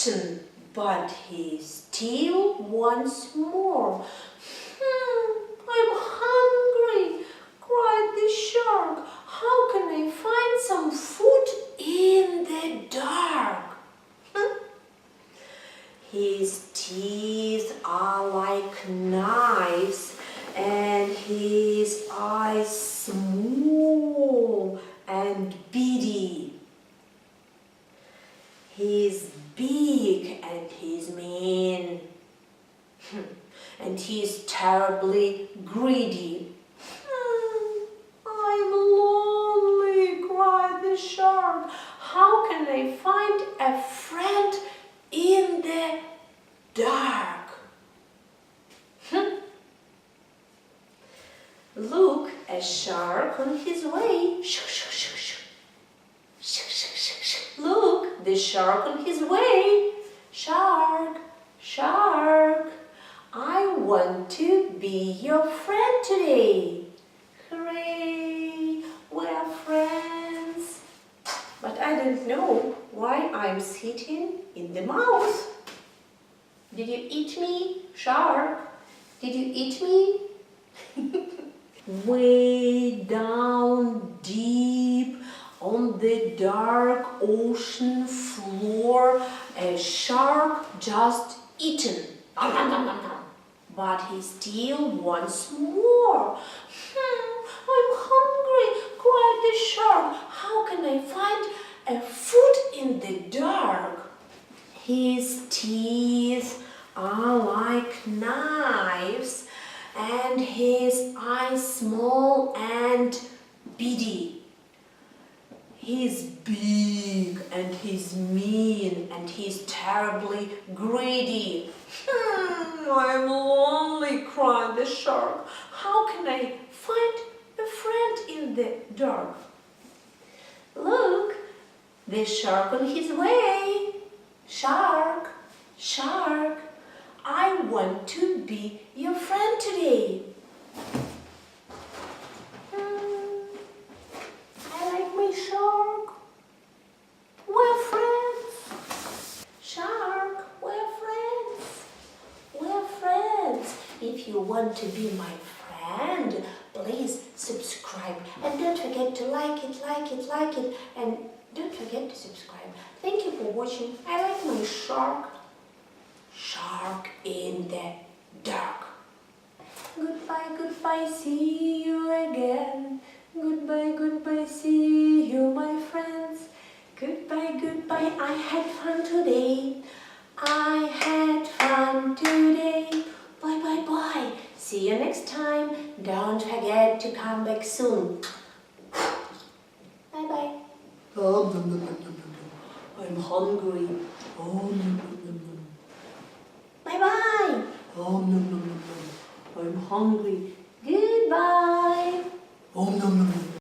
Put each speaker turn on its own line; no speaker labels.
eaten, but he still wants more. I'm hungry, cried the shark. How can I find some food in the dark? His teeth are like knives and his eyes small and beady. He's big and he's mean. And he's terribly greedy. I'm lonely, cried the shark. How can I find a friend in the dark? Look, a shark on his way. Look, the shark on his way. Shark, shark, I want to be your friend today. Hooray, we're friends. But I don't know why I'm sitting in the mouth. Did you eat me, shark? Did you eat me? Way down deep on the dark ocean floor, a shark just eaten. But he still wants more. I'm hungry, cried the shark. How can I find a food in the dark? His teeth are like knives and his eyes small and beady. He's big and he's mean and he's terribly greedy. I'm lonely, cried the shark. How can I find a friend in the dark? Look, the shark on his way. Shark, shark, I want to be your friend today. I like my shark. We're friends. Shark, we're friends. We're friends. If you want to be my friend, please subscribe. And don't forget to like it. And don't forget to subscribe. Thank you for watching. I like my shark. Shark in the dark. Goodbye, goodbye, see you again. Goodbye, goodbye, see you, my friends. Goodbye, goodbye, I had fun today. I had fun today. Bye, bye, bye. See you next time. Don't forget to come back soon. Bye, bye. I'm hungry. Bye, bye. I'm hungry. Goodbye.